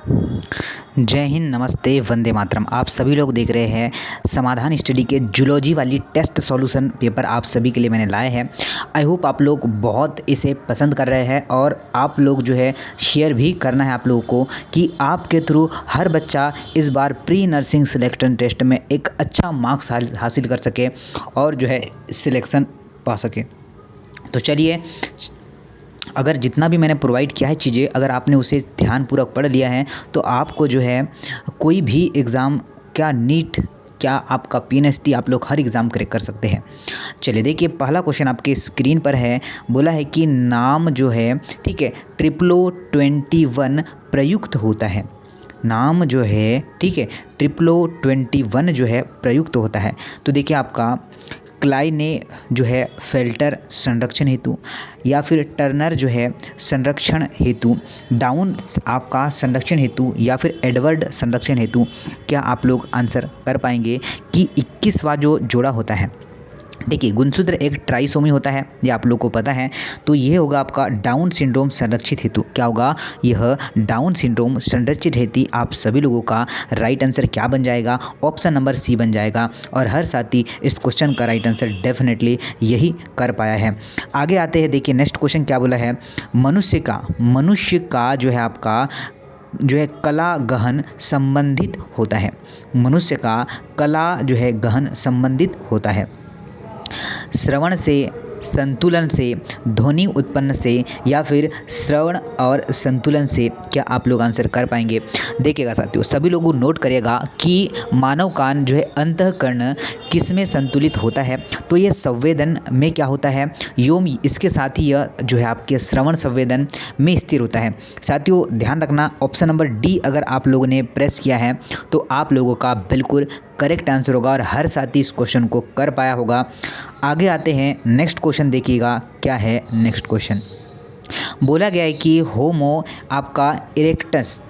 जय हिंद, नमस्ते, वंदे मातरम। आप सभी लोग देख रहे हैं समाधान स्टडी के जूलॉजी वाली टेस्ट सॉल्यूशन पेपर आप सभी के लिए मैंने लाए हैं। आई होप आप लोग बहुत इसे पसंद कर रहे हैं और आप लोग जो है शेयर भी करना है आप लोगों को कि आपके थ्रू हर बच्चा इस बार प्री नर्सिंग सिलेक्शन टेस्ट में एक अच्छा मार्क्स हासिल कर सके और जो है सिलेक्शन पा सके। तो चलिए, अगर जितना भी मैंने प्रोवाइड किया है चीज़ें, अगर आपने उसे ध्यानपूर्वक पढ़ लिया है तो आपको जो है कोई भी एग्ज़ाम, क्या नीट, क्या आपका पीएनएसटी, आप लोग हर एग्ज़ाम क्रैक कर सकते हैं। चलिए देखिए, पहला क्वेश्चन आपके स्क्रीन पर है। बोला है कि नाम जो है, ठीक है, ट्रिप्लो 21 प्रयुक्त होता है। नाम जो है, ठीक है, ट्रिप्लो 21 जो है प्रयुक्त होता है। तो देखिए आपका क्लाई ने जो है फेल्टर संरक्षण हेतु, या फिर टर्नर जो है संरक्षण हेतु, डाउन आपका संरक्षण हेतु, या फिर एडवर्ड संरक्षण हेतु। क्या आप लोग आंसर कर पाएंगे कि 21वां जो जोड़ा होता है। देखिए, गुणसूत्र एक ट्राइसोमी होता है, ये आप लोग को पता है। तो ये होगा आपका डाउन सिंड्रोम संरक्षित हेतु। क्या होगा? यह डाउन सिंड्रोम संरक्षित हेतु आप सभी लोगों का राइट आंसर क्या बन जाएगा? ऑप्शन नंबर सी बन जाएगा। और हर साथी इस क्वेश्चन का राइट आंसर डेफिनेटली यही कर पाया है। आगे आते हैं, देखिए नेक्स्ट क्वेश्चन क्या बोला है। मनुष्य का जो है आपका जो है कला गहन संबंधित होता है। मनुष्य का कला जो है गहन संबंधित होता है। श्रवण से, संतुलन से, ध्वनि उत्पन्न से, या फिर श्रवण और संतुलन से। क्या आप लोग आंसर कर पाएंगे? देखिएगा साथियों, सभी लोग नोट करिएगा कि मानव कान जो है अंतःकरण किस में संतुलित होता है। तो ये संवेदन में क्या होता है? योम, इसके साथ ही यह जो है आपके श्रवण संवेदन में स्थिर होता है। साथियों ध्यान रखना, ऑप्शन नंबर डी अगर आप लोगों ने प्रेस किया है तो आप लोगों का बिल्कुल करेक्ट आंसर होगा और हर साथी इस क्वेश्चन को कर पाया होगा। आगे आते हैं, नेक्स्ट क्वेश्चन देखिएगा क्या है। नेक्स्ट क्वेश्चन बोला गया है कि होमो आपका इरेक्टस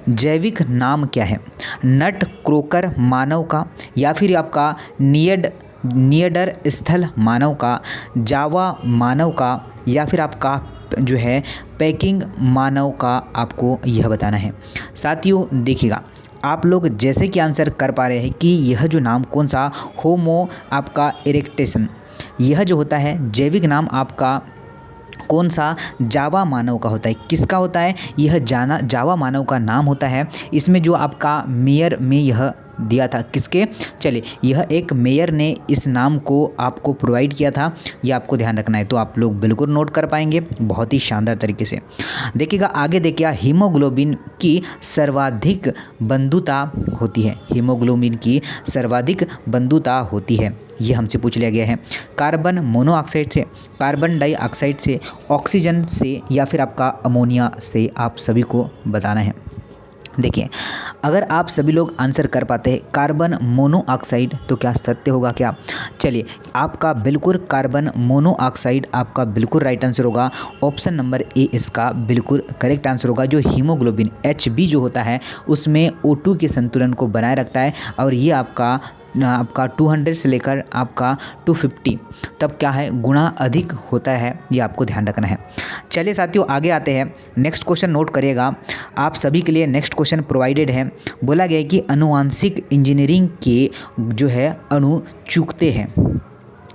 जैविक नाम क्या है? नट क्रोकर मानव का, या फिर आपका नियडर स्थल मानव का, जावा मानव का, या फिर आपका जो है पैकिंग मानव का। आपको यह बताना है। साथियों देखिएगा, आप लोग जैसे कि आंसर कर पा रहे हैं कि यह जो नाम कौन सा, होमो आपका इरेक्टेशन, यह जो होता है जैविक नाम आपका कौन सा, जावा मानव का होता है। किसका होता है? यह जावा मानव का नाम होता है। इसमें जो आपका मेयर में यह दिया था, किसके? चलिए, यह एक मेयर ने इस नाम को आपको प्रोवाइड किया था, यह आपको ध्यान रखना है। तो आप लोग बिल्कुल नोट कर पाएंगे बहुत ही शानदार तरीके से। देखिएगा आगे, देखिए हीमोग्लोबिन की सर्वाधिक बंधुता होती है। हीमोग्लोबिन की सर्वाधिक बंधुता होती है, ये हमसे पूछ लिया गया है। कार्बन मोनोऑक्साइड से, कार्बन डाइऑक्साइड से, ऑक्सीजन से, या फिर आपका अमोनिया से। आप सभी को बताना है। देखिए, अगर आप सभी लोग आंसर कर पाते हैं कार्बन मोनोऑक्साइड, तो क्या सत्य होगा क्या? चलिए, आपका बिल्कुल कार्बन मोनोऑक्साइड आपका बिल्कुल राइट आंसर होगा। ऑप्शन नंबर ए इसका बिल्कुल करेक्ट आंसर होगा। जो हीमोग्लोबिन Hb जो होता है उसमें O2 के संतुलन को बनाए रखता है, और ये आपका 200 से लेकर आपका 250 तब क्या है गुणा अधिक होता है, ये आपको ध्यान रखना है। चलिए साथियों आगे आते हैं, नेक्स्ट क्वेश्चन नोट करिएगा। आप सभी के लिए नेक्स्ट क्वेश्चन प्रोवाइडेड है। बोला गया है कि आनुवांशिक इंजीनियरिंग के जो है अणु चूकते हैं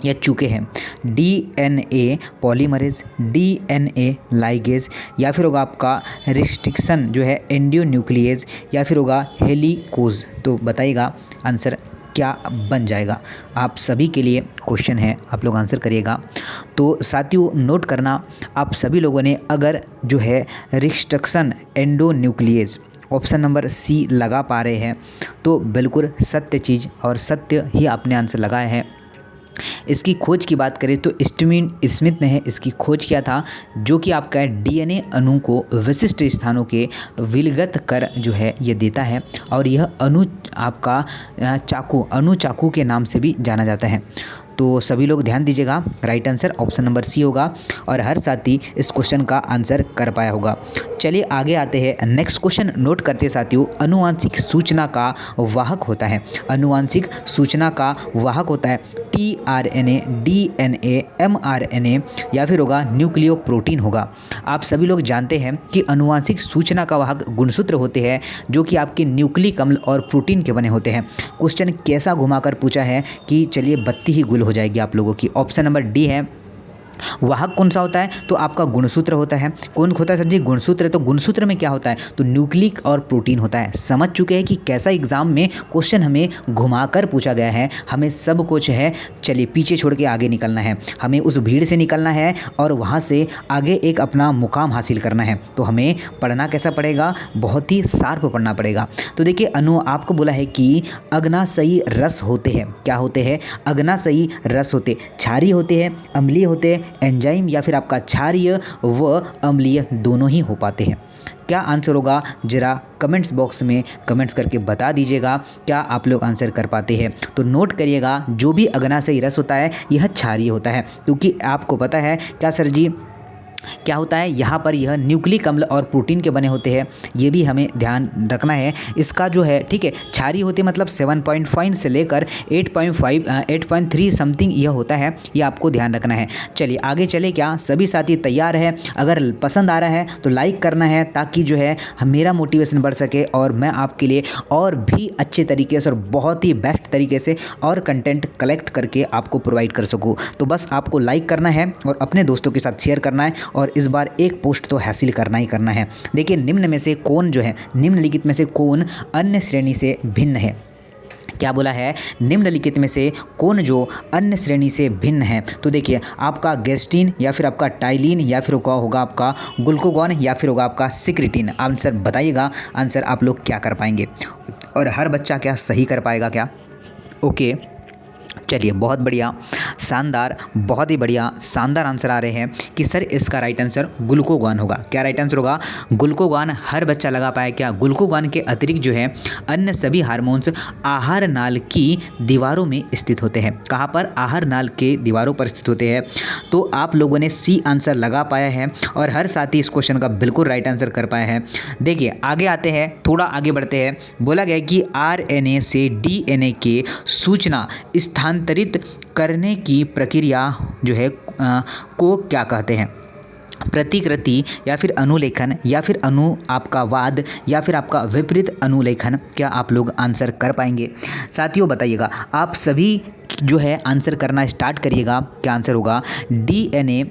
या चूके हैं। DNA पॉलीमरेज, DNA लाइगेज, या फिर होगा आपका रिस्ट्रिक्शन जो है एंडोन्यूक्लिएज, या फिर होगा हेलिकोज। तो बताइएगा आंसर क्या बन जाएगा? आप सभी के लिए क्वेश्चन है, आप लोग आंसर करिएगा। तो साथियों नोट करना, आप सभी लोगों ने अगर जो है restriction endonuclease option number C लगा पा रहे हैं तो बिल्कुल सत्य चीज़ और सत्य ही आपने आंसर लगाया है। इसकी खोज की बात करें तो स्टीवन स्मिथ ने इसकी खोज किया था, जो कि आपका DNA अणु को विशिष्ट स्थानों के विलगत कर जो है ये देता है, और यह अणु आपका अणु चाकू के नाम से भी जाना जाता है। तो सभी लोग ध्यान दीजिएगा, right answer option number C होगा और हर साथी इस क्वेश्चन का आंसर कर पाया होगा। चलिए आगे आते हैं, नेक्स्ट क्वेश्चन नोट करते साथियों। अनुवांशिक सूचना का वाहक होता है, अनुवांशिक सूचना का वाहक होता है tRNA, DNA, mRNA या फिर होगा न्यूक्लियोप्रोटीन होगा। आप सभी लोग जानते हैं कि अनुवांशिक सूचना का वाहक गुणसूत्र होते हैं जो कि आपके न्यूक्लिक अम्ल और प्रोटीन के बने होते हैं। क्वेश्चन कैसा घुमाकर पूछा है कि चलिए बत्ती ही गुल हो जाएगी आप लोगों की। ऑप्शन नंबर डी है, वाहक कौन सा होता है, तो आपका गुणसूत्र होता है। कौन होता है सर जी, गुणसूत्र। तो गुणसूत्र में क्या होता है, तो न्यूक्लिक और प्रोटीन होता है। समझ चुके हैं कि कैसा एग्जाम में क्वेश्चन हमें घुमाकर पूछा गया है। हमें सब कुछ है, चलिए पीछे छोड़ के आगे निकलना है, हमें उस भीड़ से निकलना है और वहाँ से आगे एक अपना मुकाम हासिल करना है। तो हमें पढ़ना कैसा पड़ेगा, बहुत ही शार्प पढ़ना पड़ेगा। तो देखिए आपको बोला है कि अग्नाशयी रस होते हैं, क्या होते हैं, अग्नाशयी रस होते, क्षारीय होते हैं, अम्लीय होते हैं, एंजाइम या फिर आपका क्षारीय व अम्लीय दोनों ही हो पाते हैं। क्या आंसर होगा, जरा कमेंट्स बॉक्स में कमेंट्स करके बता दीजिएगा, क्या आप लोग आंसर कर पाते हैं। तो नोट करिएगा, जो भी अग्नाशयी रस होता है यह क्षारीय होता है, क्योंकि आपको पता है क्या सर जी, क्या होता है यहाँ पर, यह न्यूक्लिक अम्ल और प्रोटीन के बने होते हैं, ये भी हमें ध्यान रखना है। इसका जो है ठीक है, क्षारीय होते मतलब 7.5 से लेकर 8.5 8.3 समथिंग यह होता है, ये आपको ध्यान रखना है। चलिए आगे चले, क्या सभी साथी तैयार है? अगर पसंद आ रहा है तो लाइक करना है, ताकि जो है मेरा मोटिवेशन बढ़ सके और मैं आपके लिए और भी अच्छे तरीके से और बहुत ही बेस्ट तरीके से और कंटेंट कलेक्ट करके आपको प्रोवाइड कर सकूँ। तो बस आपको लाइक करना है और अपने दोस्तों के साथ शेयर करना है और इस बार एक पोस्ट तो हासिल करना ही करना है। देखिए निम्न में से कौन जो है, निम्नलिखित में से कौन अन्य श्रेणी से भिन्न है? क्या बोला है, निम्नलिखित में से कौन जो अन्य श्रेणी से भिन्न है? तो देखिए आपका गेस्टीन या फिर आपका टाइलिन या फिर होगा आपका ग्लूकागॉन या फिर होगा आपका सिक्रिटिन। आंसर बताइएगा, आंसर आप लोग क्या कर पाएंगे और हर बच्चा क्या सही कर पाएगा क्या? ओके चलिए बहुत बढ़िया, शानदार, बहुत ही बढ़िया शानदार आंसर आ रहे हैं कि सर इसका राइट आंसर ग्लूकागॉन होगा। क्या राइट आंसर होगा? ग्लूकागॉन हर बच्चा लगा पाया क्या? ग्लूकागॉन के अतिरिक्त जो है अन्य सभी हार्मोन्स आहार नाल की दीवारों में स्थित होते हैं। कहाँ पर? आहार नाल के दीवारों पर स्थित होते हैं। तो आप लोगों ने सी आंसर लगा पाया है और हर साथी इस क्वेश्चन का बिल्कुल राइट आंसर कर पाया है। देखिए आगे आते हैं, थोड़ा आगे बढ़ते हैं। बोला गया कि RNA से DNA के सूचना स्थानांतरित करने की प्रक्रिया जो है को क्या कहते हैं? प्रतिकृति या फिर अनुलेखन या फिर आपका वाद या फिर आपका विपरीत अनुलेखन। क्या आप लोग आंसर कर पाएंगे? साथियों बताइएगा, आप सभी जो है आंसर करना स्टार्ट करिएगा। क्या आंसर होगा? RNA,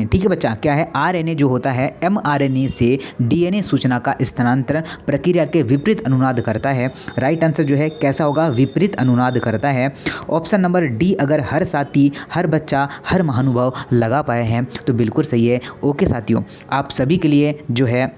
ठीक है बच्चा, क्या है? RNA जो होता है mRNA से DNA सूचना का स्थानांतरण प्रक्रिया के विपरीत अनुनाद करता है। राइट आंसर जो है कैसा होगा? विपरीत अनुनाद करता है। ऑप्शन नंबर डी अगर हर साथी, हर बच्चा, हर महानुभाव लगा पाए हैं तो बिल्कुल सही है। ओके साथियों, आप सभी के लिए जो है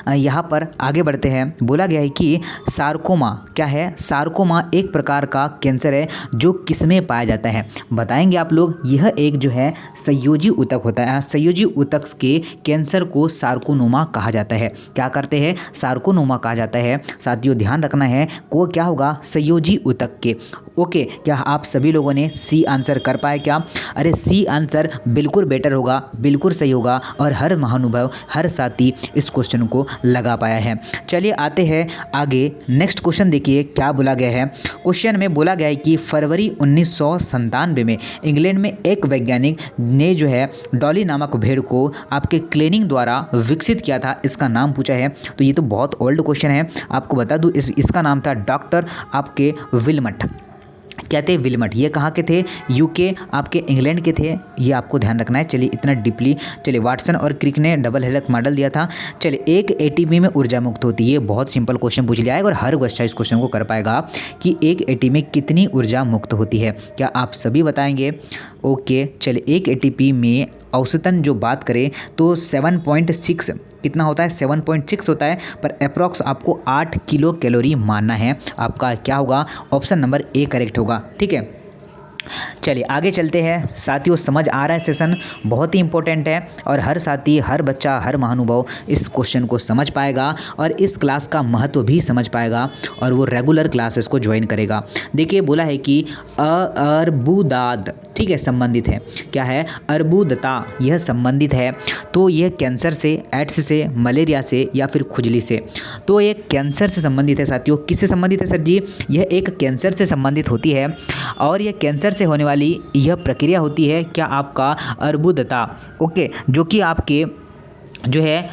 यहाँ पर आगे बढ़ते हैं। बोला गया है कि सार्कोमा, क्या है? सार्कोमा एक प्रकार का कैंसर है जो किसमें पाया जाता है? बताएंगे आप लोग। यह एक जो है संयोजी ऊतक होता है। संयोजी ऊतक के कैंसर को सार्कोनोमा कहा जाता है। क्या करते हैं? सार्कोनोमा कहा जाता है। साथियों ध्यान रखना है, को क्या होगा? संयोजी ऊतक के। ओके, क्या आप सभी लोगों ने सी आंसर कर पाए क्या? अरे सी आंसर बिल्कुल बेटर होगा, बिल्कुल सही होगा और हर महानुभाव, हर साथी इस क्वेश्चन को लगा पाया है। चलिए आते हैं आगे, नेक्स्ट क्वेश्चन देखिए क्या बोला गया है। क्वेश्चन में बोला गया है कि फरवरी 1997 में इंग्लैंड में एक वैज्ञानिक ने जो है डॉली नामक भेड़ को आपके क्लीनिंग द्वारा विकसित किया था। इसका नाम पूछा है, तो ये तो बहुत ओल्ड क्वेश्चन है। आपको बता दूं इसका नाम था डॉक्टर आपके विल्मट। क्या थे? विल्मट। ये कहाँ के थे? यूके आपके इंग्लैंड के थे, ये आपको ध्यान रखना है। चलिए इतना डीपली, चलिए वाटसन और क्रिक ने डबल हेलिक्स मॉडल दिया था। चलिए एक एटीपी में ऊर्जा मुक्त होती है। ये बहुत सिंपल क्वेश्चन पूछ लिया है और हर बच्चा इस क्वेश्चन को कर पाएगा कि एक एटीपी में कितनी ऊर्जा मुक्त होती है। क्या आप सभी बताएंगे? ओके चलिए एक एटीपी में औसतन जो बात करें तो 7.6 कितना होता है? 7.6 होता है, पर अप्रॉक्स आपको 8 किलो कैलोरी मानना है। आपका क्या होगा? ऑप्शन नंबर ए करेक्ट होगा। ठीक है, चलिए आगे चलते हैं साथियों। समझ आ रहा है सेशन बहुत ही इंपॉर्टेंट है और हर साथी, हर बच्चा, हर महानुभाव इस क्वेश्चन को समझ पाएगा और इस क्लास का महत्व भी समझ पाएगा और वो रेगुलर क्लासेस को ज्वाइन करेगा। देखिए बोला है कि अर्बुदाद, ठीक है, संबंधित है। क्या है? अर्बुदता, यह संबंधित है। तो यह कैंसर से, एड्स से, मलेरिया से या फिर खुजली से। तो ये कैंसर से संबंधित है साथियों। किससे संबंधित है सर जी? यह एक कैंसर से संबंधित होती है और यह कैंसर से होने वाली यह प्रक्रिया होती है क्या? आपका अर्बुदता, ओके, जो कि आपके जो है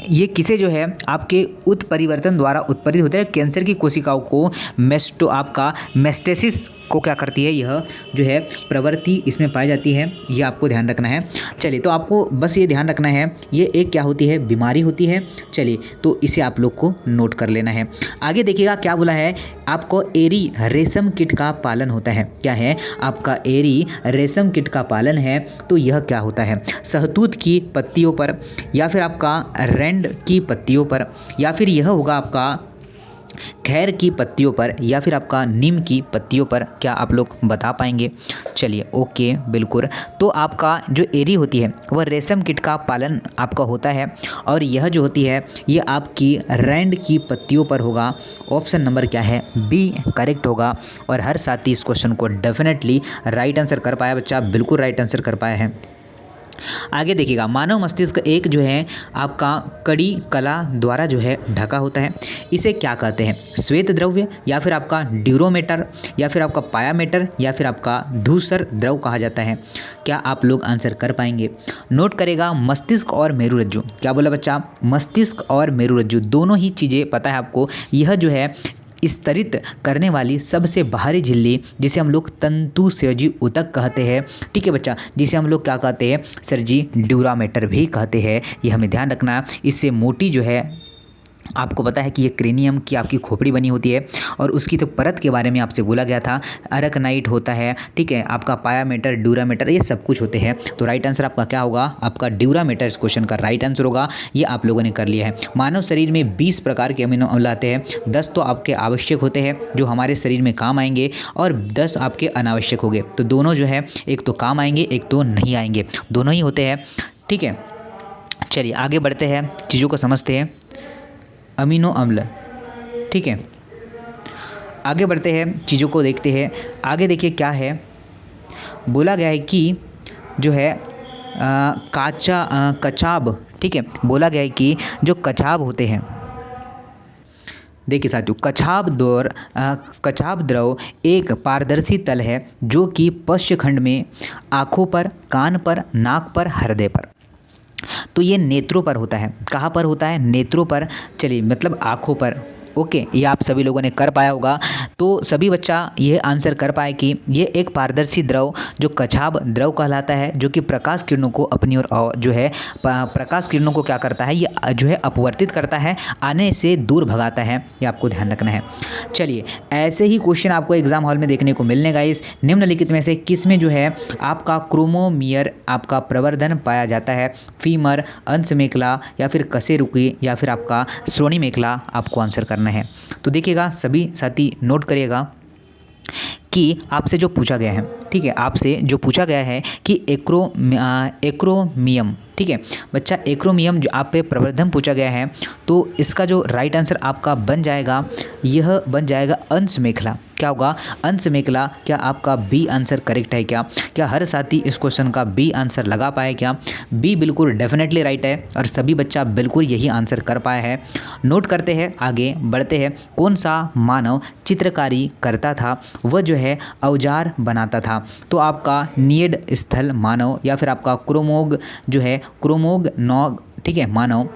ये किसे जो है आपके उत्परिवर्तन द्वारा उत्परित होते हैं। कैंसर की कोशिकाओं को मेस्टेसिस को क्या करती है? यह जो है प्रवृत्ति इसमें पाई जाती है, ये आपको ध्यान रखना है। चलिए तो आपको बस ये ध्यान रखना है, ये एक क्या होती है? बीमारी होती है। चलिए तो इसे आप लोग को नोट कर लेना है। आगे देखिएगा क्या बोला है, आपको एरी रेशम कीट का पालन होता है। क्या है? आपका एरी रेशम कीट का पालन है। तो यह क्या होता है? सहतूत की पत्तियों पर या फिर आपका रेंड की पत्तियों पर या फिर यह होगा आपका खैर की पत्तियों पर या फिर आपका नीम की पत्तियों पर। क्या आप लोग बता पाएंगे? चलिए ओके, बिल्कुल। तो आपका जो एरी होती है वह रेशम कीट का पालन आपका होता है और यह जो होती है ये आपकी रैंड की पत्तियों पर होगा। ऑप्शन नंबर क्या है? बी करेक्ट होगा। और हर साथी इस क्वेश्चन को डेफिनेटली राइट आंसर कर पाया बच्चा, बिल्कुल राइट आंसर कर पाया है। आगे देखिएगा, मानव मस्तिष्क एक जो है आपका कड़ी कला द्वारा जो है ढका होता है। इसे क्या कहते हैं? श्वेत द्रव्य या फिर आपका ड्यूरोमेटर या फिर आपका पायामेटर या फिर आपका धूसर द्रव कहा जाता है। क्या आप लोग आंसर कर पाएंगे? नोट करेगा, मस्तिष्क और मेरुरज्जु। क्या बोला बच्चा? मस्तिष्क और मेरुरज्जु दोनों ही चीज़ें पता है आपको। यह जो है स्तरित करने वाली सबसे बाहरी झिल्ली जिसे हम लोग तंतुस्योजी ऊतक कहते हैं, ठीक है बच्चा, जिसे हम लोग क्या कहते हैं सर जी? ड्यूरामेटर भी कहते हैं। ये हमें ध्यान रखना है। इससे मोटी जो है आपको पता है कि ये क्रेनियम की आपकी खोपड़ी बनी होती है और उसकी तो परत के बारे में आपसे बोला गया था, अरकनाइट होता है, ठीक है, आपका पायामेटर, ड्यूरामेटर, ये सब कुछ होते हैं। तो राइट आंसर आपका क्या होगा? आपका ड्यूरामेटर इस क्वेश्चन का राइट आंसर होगा। ये आप लोगों ने कर लिया है। मानव शरीर में 20 प्रकार के अमीनो अम्ल आते हैं। 10 तो आपके आवश्यक होते हैं जो हमारे शरीर में काम आएंगे और 10 आपके अनावश्यक हो गए। तो दोनों जो है एक तो काम आएंगे, एक तो नहीं आएंगे, दोनों ही होते हैं, ठीक है। चलिए आगे बढ़ते हैं, चीज़ों को समझते हैं। अमीनो अम्ल, ठीक है, आगे बढ़ते हैं, चीज़ों को देखते हैं। आगे देखिए क्या है, बोला गया है कि जो है कचाब, ठीक है, बोला गया है कि जो कचाब होते हैं, देखिए साथियों, कचाब द्रव एक पारदर्शी तल है जो कि पश्चखंड में आँखों पर, कान पर, नाक पर, हृदय पर, तो ये नेत्रों पर होता है। कहाँ पर होता है? नेत्रों पर। चलिए मतलब आँखों पर, ओके, ये आप सभी लोगों ने कर पाया होगा। तो सभी बच्चा ये आंसर कर पाए कि ये एक पारदर्शी द्रव जो कछाब द्रव कहलाता है, जो कि प्रकाश किरणों को अपनी ओर जो है प्रकाश किरणों को क्या करता है? ये जो है अपवर्तित करता है, आने से दूर भगाता है। ये आपको ध्यान रखना है। चलिए ऐसे ही क्वेश्चन आपको एग्जाम हॉल में देखने को मिलने का। इस निम्नलिखित में से किस में जो है आपका क्रोमोमियर आपका प्रवर्धन पाया जाता है? फीमर, अंश मेखला या फिर कशेरुकी या फिर आपका श्रोणि मेखला? आपको आंसर करना है। तो देखिएगा सभी साथी नोट करिएगा कि आपसे जो पूछा गया है, ठीक है, आपसे जो पूछा गया है कि एक्रोमियम, ठीक है बच्चा, एक्रोमियम जो आप पे प्रवर्धन पूछा गया है, तो इसका जो राइट आंसर आपका बन जाएगा, यह बन जाएगा अंश मेखला। क्या होगा? अंश मेखला। क्या आपका बी आंसर करेक्ट है? क्या हर साथी इस क्वेश्चन का बी आंसर लगा पाए? क्या बी बिल्कुल डेफिनेटली राइट है और सभी बच्चा बिल्कुल यही आंसर कर पाया है। नोट करते हैं, आगे बढ़ते हैं। कौन सा मानव चित्रकारी करता था? वह जो है औजार बनाता था। तो आपका नियड स्थल मानव या फिर आपका क्रोमोग जो है क्रोमोगनॉग, ठीक है, मानव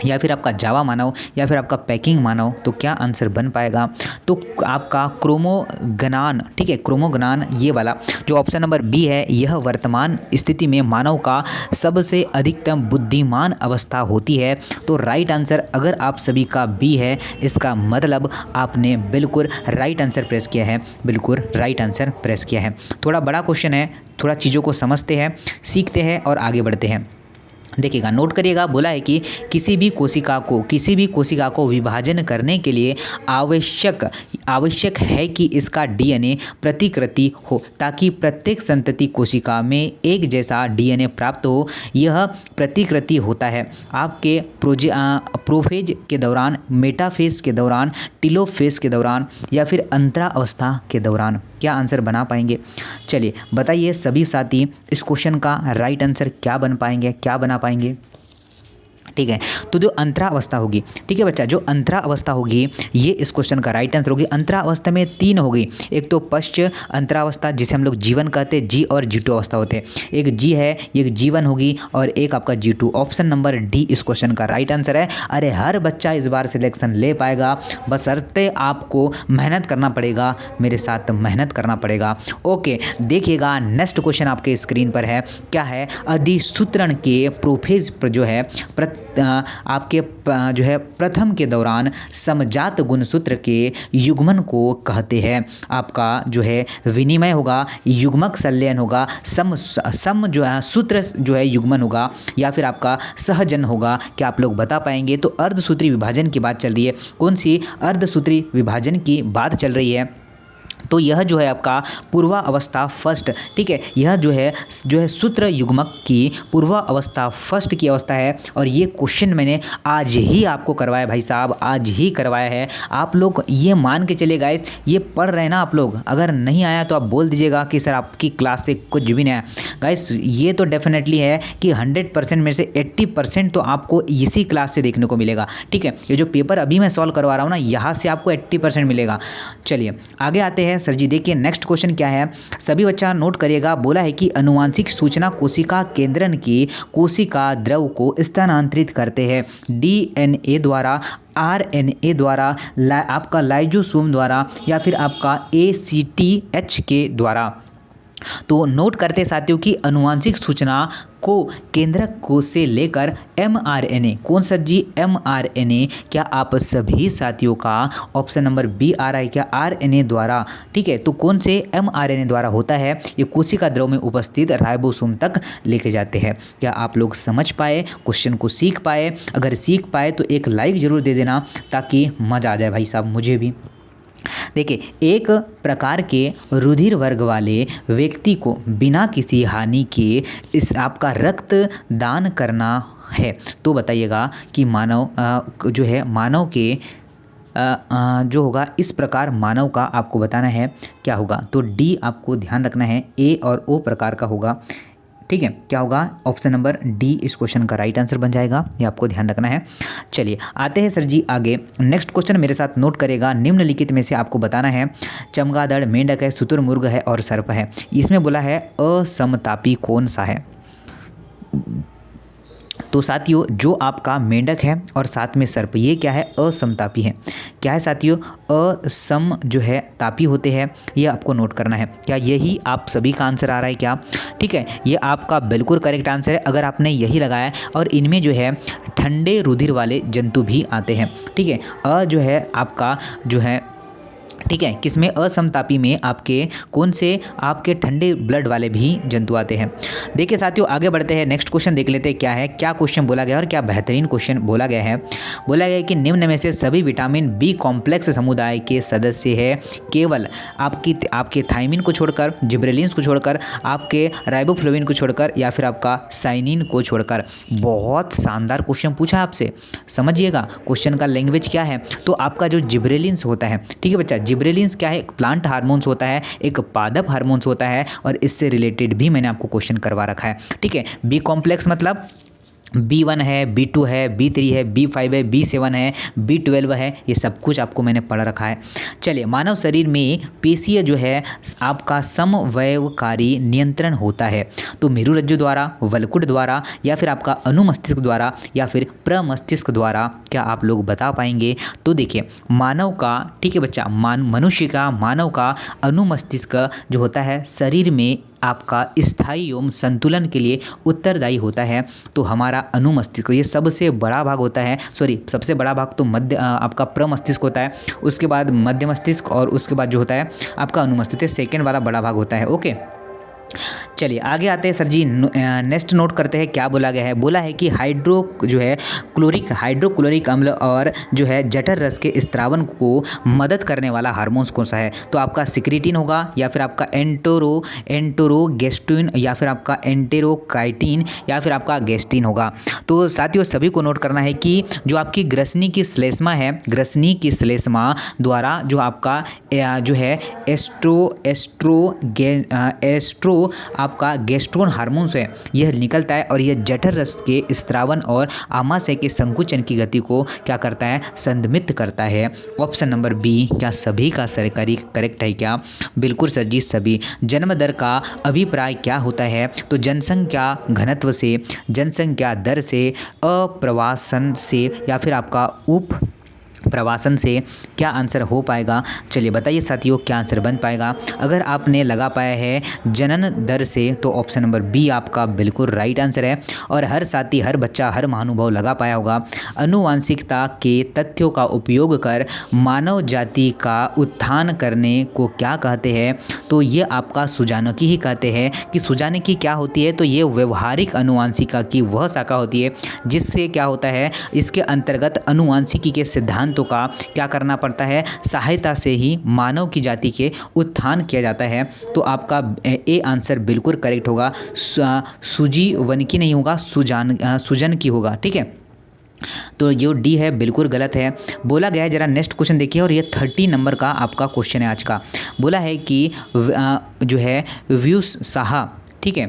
या फिर आपका जावा मानव या फिर आपका पैकिंग मानव? तो क्या आंसर बन पाएगा? तो आपका क्रोमोगनान, ठीक है, क्रोमोगनान ये वाला जो ऑप्शन नंबर बी है, यह वर्तमान स्थिति में मानव का सबसे अधिकतम बुद्धिमान अवस्था होती है। तो राइट आंसर अगर आप सभी का बी है, इसका मतलब आपने बिल्कुल राइट आंसर प्रेस किया है, बिल्कुल राइट आंसर प्रेस किया है। थोड़ा बड़ा क्वेश्चन है, थोड़ा चीज़ों को समझते हैं, सीखते हैं और आगे बढ़ते हैं। देखिएगा, नोट करिएगा। बोला है कि किसी भी कोशिका को विभाजन करने के लिए आवश्यक है कि इसका डीएनए प्रतिकृति हो, ताकि प्रत्येक संतति कोशिका में एक जैसा डीएनए प्राप्त हो। यह प्रतिकृति होता है आपके प्रोफेज के दौरान, मेटाफेज के दौरान, टेलोफेज के दौरान या फिर अंतरावस्था के दौरान। क्या आंसर बना पाएंगे? चलिए बताइए सभी साथी, इस क्वेश्चन का राइट आंसर क्या बन पाएंगे, क्या बना पाएंगे? ठीक है, तो जो अंतरावस्था होगी, ठीक है बच्चा, जो अंतरावस्था होगी ये इस क्वेश्चन का राइट आंसर होगी। अंतरावस्था में 3 होगी, एक तो पश्च अंतरावस्था जिसे हम लोग जीवन कहते हैं, जी और G2 अवस्था होते हैं। एक जी है, एक जीवन होगी और एक आपका G2। ऑप्शन नंबर डी इस क्वेश्चन का राइट आंसर है। अरे हर बच्चा इस बार सिलेक्शन ले पाएगा, बशर्ते आपको मेहनत करना पड़ेगा, मेरे साथ मेहनत करना पड़ेगा। ओके, देखिएगा नेक्स्ट क्वेश्चन आपके स्क्रीन पर है। क्या है? अधिसूत्रण के प्रोफेज पर जो है आपके जो है प्रथम के दौरान समजात गुणसूत्र के युग्मन को कहते हैं। आपका जो है विनिमय होगा, युग्मक संलयन होगा, सम जो है सूत्र जो है युग्मन होगा या फिर आपका सहजन होगा। क्या आप लोग बता पाएंगे? तो अर्धसूत्री विभाजन की बात चल रही है। कौन सी अर्धसूत्री विभाजन की बात चल रही है? तो यह जो है आपका पूर्वा अवस्था फर्स्ट, ठीक है, यह जो है सूत्र युग्मक की पूर्वा अवस्था फर्स्ट की अवस्था है। और ये क्वेश्चन मैंने आज ही आपको करवाया भाई साहब, आज ही करवाया है। आप लोग ये मान के चले गाइस, ये पढ़ रहे हैं ना आप लोग? अगर नहीं आया तो आप बोल दीजिएगा कि सर आपकी क्लास से कुछ भी नहीं आया। गाइस ये तो डेफिनेटली है कि 100% में से 80% तो आपको इसी क्लास से देखने को मिलेगा। ठीक है, ये जो पेपर अभी मैं सॉल्व करवा रहा हूँ ना, यहाँ से आपको 80% मिलेगा। चलिए आगे आते हैं। सर जी देखिए नेक्स्ट क्वेश्चन क्या है, सभी बच्चा नोट करिएगा। बोला है कि आनुवांशिक सूचना कोशिका केंद्रन की कोशिका द्रव को स्थानांतरित करते हैं डीएनए द्वारा, आरएनए द्वारा, आपका लाइजोसोम द्वारा या फिर आपका एसीटीएच के द्वारा। तो नोट करते साथियों कि आनुवांशिक सूचना को केंद्रक को से लेकर एमआरएनए, कौन सा जी? एमआरएनए। क्या आप सभी साथियों का ऑप्शन नंबर बी आ रहा है क्या? आरएनए द्वारा। ठीक है, तो कौन से एमआरएनए द्वारा होता है? ये कोशिका द्रव में उपस्थित राइबोसोम तक लेके जाते हैं। क्या आप लोग समझ पाए, क्वेश्चन को सीख पाए? अगर सीख पाए तो एक लाइक ज़रूर दे देना ताकि मज़ा आ जाए भाई साहब, मुझे भी। देखिए, एक प्रकार के रुधिर वर्ग वाले व्यक्ति को बिना किसी हानि के इस आपका रक्त दान करना है। तो बताइएगा कि मानव जो है मानव के जो होगा इस प्रकार मानव का आपको बताना है क्या होगा। तो डी आपको ध्यान रखना है, ए और ओ प्रकार का होगा। ठीक है, क्या होगा? ऑप्शन नंबर डी इस क्वेश्चन का राइट आंसर बन जाएगा, ये आपको ध्यान रखना है। चलिए आते हैं सर जी आगे। नेक्स्ट क्वेश्चन मेरे साथ नोट करेगा। निम्नलिखित में से आपको बताना है, चमगादड़, मेंढक है, शुतुरमुर्ग है और सर्प है। इसमें बोला है असमतापी कौन सा है? तो साथियों जो आपका मेंढक है और साथ में सर्प, ये क्या है? असमतापी है। क्या है साथियों? असम जो है तापी होते हैं, ये आपको नोट करना है। क्या यही आप सभी का आंसर आ रहा है क्या? ठीक है, ये आपका बिल्कुल करेक्ट आंसर है अगर आपने यही लगाया। और इनमें जो है ठंडे रुधिर वाले जंतु भी आते हैं। ठीक है, जो है आपका जो है, ठीक है, किसमें? असमतापी में आपके कौन से? आपके ठंडे ब्लड वाले भी जंतु आते हैं। देखिए साथियों आगे बढ़ते हैं, नेक्स्ट क्वेश्चन देख लेते हैं क्या है, क्या क्वेश्चन बोला गया और क्या बेहतरीन क्वेश्चन बोला गया है। बोला गया है कि निम्न में से सभी विटामिन बी कॉम्प्लेक्स समुदाय के सदस्य है केवल आपके थायमिन को छोड़कर, जिब्रेलिन्स को छोड़कर, आपके राइबोफ्लोविन को छोड़कर या फिर आपका साइनिन को छोड़कर। बहुत शानदार क्वेश्चन पूछा आपसे, समझिएगा क्वेश्चन का लैंग्वेज क्या है। तो आपका जो जिब्रेलिन्स होता है, ठीक है बच्चा, जिब्रेलिन्स क्या है? एक प्लांट हार्मोन्स होता है, एक पादप हार्मोन्स होता है और इससे रिलेटेड भी मैंने आपको क्वेश्चन करवा रखा है। ठीक है, बी कॉम्प्लेक्स मतलब B1 है, B2 है, B3 है, B5 है, B7 है, B12 है, ये सब कुछ आपको मैंने पढ़ रखा है। चलिए, मानव शरीर में पेशीय जो है आपका समवयवकारी नियंत्रण होता है। तो मेरुरज्जु द्वारा, वलकुट द्वारा या फिर आपका अनुमस्तिष्क द्वारा या फिर प्रमस्तिष्क द्वारा। क्या आप लोग बता पाएंगे? तो देखिए मानव का, ठीक है बच्चा, मनुष्य का, मानव का अनुमस्तिष्क जो होता है शरीर में आपका स्थायी एवं संतुलन के लिए उत्तरदायी होता है। तो हमारा अनुमस्तिष्क ये सबसे बड़ा भाग होता है, सबसे बड़ा भाग तो मध्य आपका प्रमस्तिष्क होता है, उसके बाद मध्य मस्तिष्क और उसके बाद जो होता है आपका अनुमस्तिष्क, सेकेंड वाला बड़ा भाग होता है। ओके, चलिए आगे आते हैं सर जी। नेक्स्ट नोट करते हैं क्या बोला गया है। बोला है कि हाइड्रोक्लोरिक अम्ल और जो है जठर रस के स्त्रावन को मदद करने वाला हार्मोन्स कौन सा है। तो आपका सिक्रेटिन होगा, या फिर आपका एंटरोगेस्टिन, या फिर आपका एंटेरोकाइटिन, या फिर आपका गेस्टिन होगा। तो साथियों सभी को नोट करना है कि जो आपकी ग्रसनी की श्लेष्मा है, ग्रसनी की श्लेष्मा द्वारा जो आपका जो है एस्ट्रो आपका गेस्ट्रोन हार्मोन्स है, यह निकलता है और यह जठर रस के स्त्रावन और आमाशय के संकुचन की गति को क्या करता है, संदमित करता है। ऑप्शन नंबर बी, क्या सभी का सरकारी करेक्ट है क्या? बिल्कुल सर जी सभी। जन्म दर का अभिप्राय क्या होता है? तो जनसंख्या घनत्व से, जनसंख्या दर से, अप्रवासन से, या फिर आपका उप प्रवासन से। क्या आंसर हो पाएगा? चलिए बताइए साथियों क्या आंसर बन पाएगा। अगर आपने लगा पाया है जनन दर से तो ऑप्शन नंबर बी आपका बिल्कुल राइट आंसर है। और हर साथी, हर बच्चा, हर महानुभाव लगा पाया होगा। आनुवांशिकता के तथ्यों का उपयोग कर मानव जाति का उत्थान करने को क्या कहते हैं? तो ये आपका सुजानकी ही कहते हैं कि सुजानकी क्या होती है। तो ये व्यवहारिक आनुवांशिका की वह शाखा होती है जिससे क्या होता है, इसके अंतर्गत आनुवांशिकी के सिद्धांतों का क्या करना पड़ता है, सहायता से ही मानव की जाति के उत्थान किया जाता है। तो आपका ए आंसर बिल्कुल करेक्ट होगा। सुजीवनकी नहीं होगा, सुजन की होगा। ठीक है, तो जो डी है बिल्कुल गलत है। बोला गया है, जरा नेक्स्ट क्वेश्चन देखिए, और ये 30 नंबर का आपका क्वेश्चन है आज का। बोला है कि जो है व्युत्साह, ठीक है,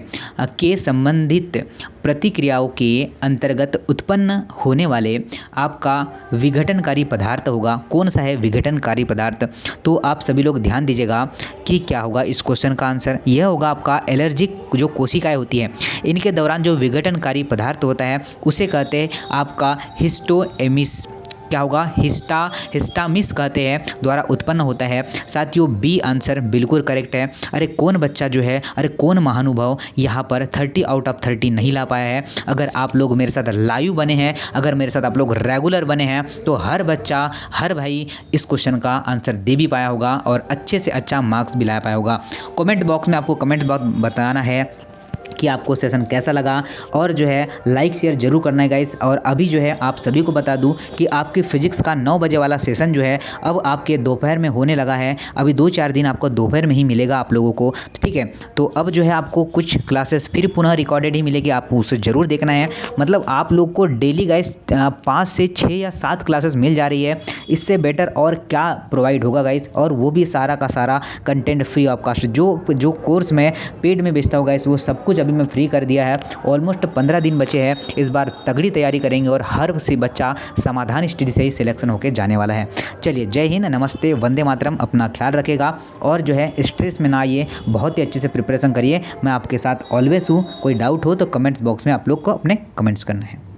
के संबंधित प्रतिक्रियाओं के अंतर्गत उत्पन्न होने वाले आपका विघटनकारी पदार्थ होगा। कौन सा है विघटनकारी पदार्थ? तो आप सभी लोग ध्यान दीजिएगा कि क्या होगा इस क्वेश्चन का आंसर। यह होगा आपका एलर्जिक जो कोशिकाएं होती हैं, इनके दौरान जो विघटनकारी पदार्थ होता है उसे कहते हैं आपका हिस्टोएमिस। क्या होगा? हिस्टामिस कहते हैं, द्वारा उत्पन्न होता है। साथियों बी आंसर बिल्कुल करेक्ट है। अरे कौन बच्चा जो है, अरे कौन महानुभाव यहाँ पर 30 आउट ऑफ 30 नहीं ला पाया है। अगर आप लोग मेरे साथ लाइव बने हैं, अगर मेरे साथ आप लोग रेगुलर बने हैं, तो हर बच्चा, हर भाई इस क्वेश्चन का आंसर दे भी पाया होगा और अच्छे से अच्छा मार्क्स भी ला पाया होगा। कमेंट बॉक्स में आपको कमेंट बताना है कि आपको सेशन कैसा लगा, और जो है लाइक शेयर जरूर करना है गाइस। और अभी जो है आप सभी को बता दूं कि आपकी फिजिक्स का 9 बजे वाला सेशन जो है अब आपके दोपहर में होने लगा है। अभी 2-4 दिन आपको दोपहर में ही मिलेगा आप लोगों को, ठीक है। तो अब जो है आपको कुछ क्लासेस फिर पुनः रिकॉर्डेड ही मिलेगी, आपको उसे ज़रूर देखना है। मतलब आप लोग को डेली गाइस 5 से 6 या 7 क्लासेस मिल जा रही है। इससे बेटर और क्या प्रोवाइड होगा गाइस, और वो भी सारा का सारा कंटेंट फ्री ऑफ कास्ट। जो कोर्स मैं पेड में बेचता हूँ गाइस, वो सब कुछ अभी मैं फ्री कर दिया है। ऑलमोस्ट 15 दिन बचे हैं, इस बार तगड़ी तैयारी करेंगे और हर से बच्चा समाधान स्टडी से ही सिलेक्शन होकर जाने वाला है। चलिए जय हिंद, नमस्ते, वंदे मातरम। अपना ख्याल रखेगा और जो है स्ट्रेस में ना आइए, बहुत ही अच्छे से प्रिपरेशन करिए। मैं आपके साथ ऑलवेज हूँ। कोई डाउट हो तो कमेंट्स बॉक्स में आप लोग को अपने कमेंट्स करना है।